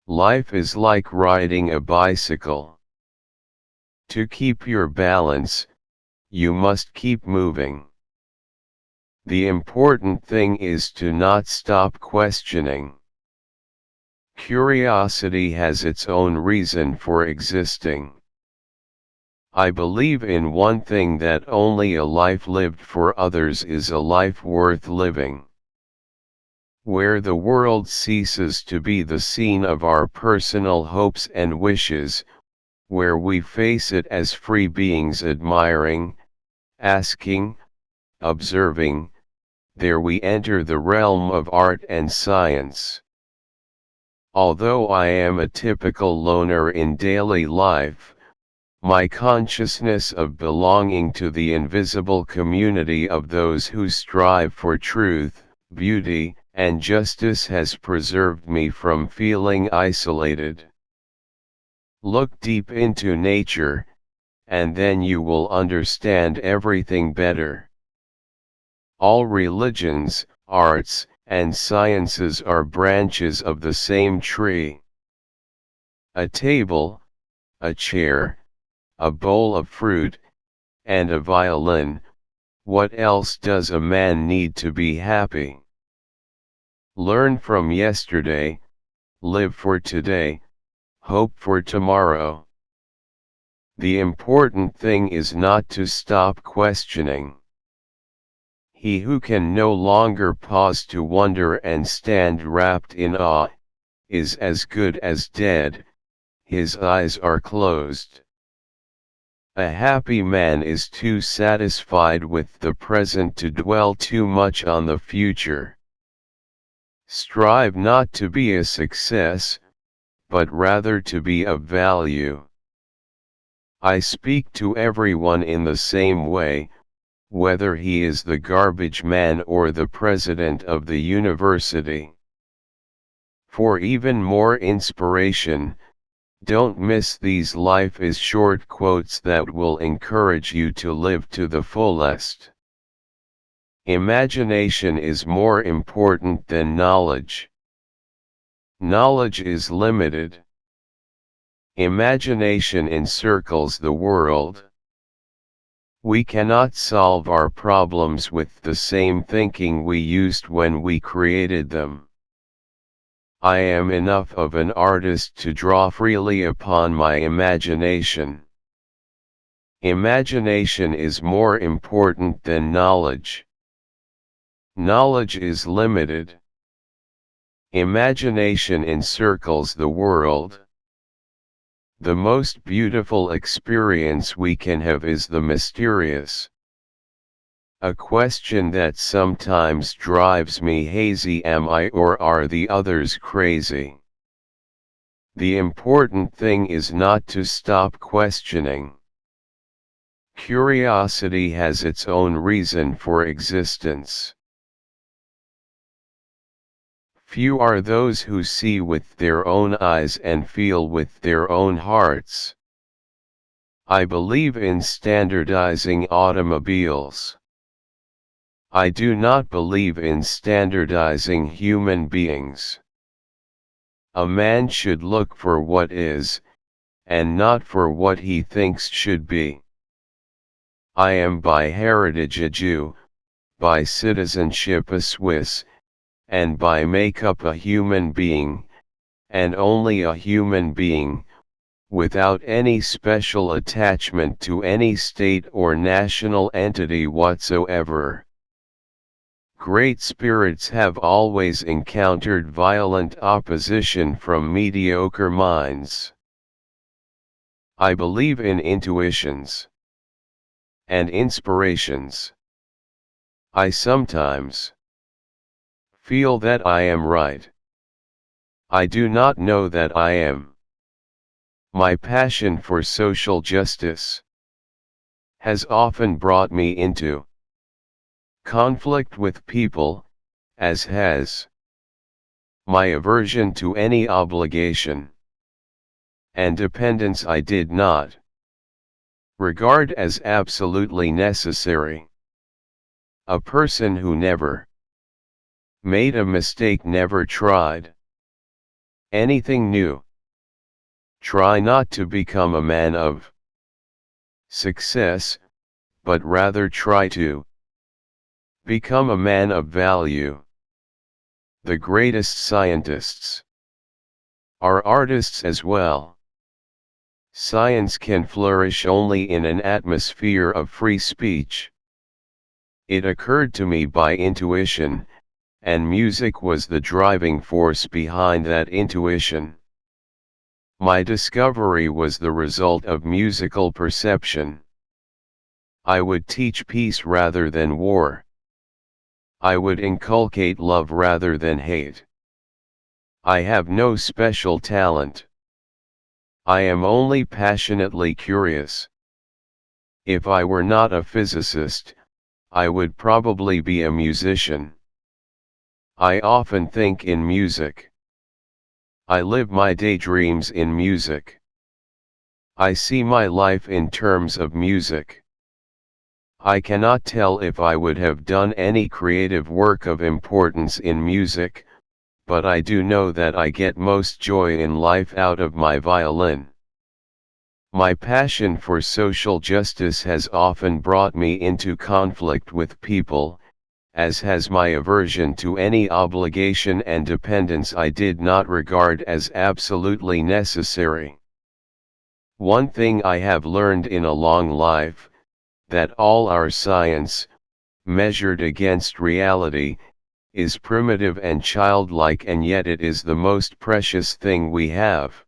Life is like riding a bicycle. To keep your balance, you must keep moving. The important thing is to not stop questioning. Curiosity has its own reason for existing. I believe in one thing, that only a life lived for others is a life worth living. Where the world ceases to be the scene of our personal hopes and wishes, where we face it as free beings admiring, asking, observing, there we enter the realm of art and science. Although I am a typical loner in daily life, my consciousness of belonging to the invisible community of those who strive for truth, beauty, and justice has preserved me from feeling isolated. Look deep into nature, and then you will understand everything better. All religions, arts, and sciences are branches of the same tree. A table, a chair, a bowl of fruit, and a violin. What else does a man need to be happy? Learn from yesterday, live for today, hope for tomorrow. The important thing is not to stop questioning. He who can no longer pause to wonder and stand wrapped in awe, is as good as dead, his eyes are closed. A happy man is too satisfied with the present to dwell too much on the future. Strive not to be a success, but rather to be of value. I speak to everyone in the same way, whether he is the garbage man or the president of the university. For even more inspiration, don't miss these life is short quotes that will encourage you to live to the fullest. Imagination is more important than knowledge. Knowledge is limited. Imagination encircles the world. We cannot solve our problems with the same thinking we used when we created them. I am enough of an artist to draw freely upon my imagination. Imagination is more important than knowledge. Knowledge is limited. Imagination encircles the world. The most beautiful experience we can have is the mysterious. A question that sometimes drives me hazy: am I or are the others crazy? The important thing is not to stop questioning. Curiosity has its own reason for existence. Few are those who see with their own eyes and feel with their own hearts. I believe in standardizing automobiles. I do not believe in standardizing human beings. A man should look for what is, and not for what he thinks should be. I am by heritage a Jew, by citizenship a Swiss, and by makeup a human being, and only a human being, without any special attachment to any state or national entity whatsoever. Great spirits have always encountered violent opposition from mediocre minds. I believe in intuitions and inspirations. I sometimes feel that I am right. I do not know that I am. My passion for social justice has often brought me into conflict with people, as has my aversion to any obligation and dependence I did not regard as absolutely necessary. A person who never made a mistake never tried. anything new. Try not to become a man of success, but rather try to become a man of value. The greatest scientists are artists as well. Science can flourish only in an atmosphere of free speech. It occurred to me by intuition, and music was the driving force behind that intuition. My discovery was the result of musical perception. I would teach peace rather than war. I would inculcate love rather than hate. I have no special talent. I am only passionately curious. If I were not a physicist, I would probably be a musician. I often think in music. I live my daydreams in music. I see my life in terms of music. I cannot tell if I would have done any creative work of importance in music, but I do know that I get most joy in life out of my violin. My passion for social justice has often brought me into conflict with people, as has my aversion to any obligation and dependence I did not regard as absolutely necessary. One thing I have learned in a long life, that all our science, measured against reality, is primitive and childlike, and yet it is the most precious thing we have.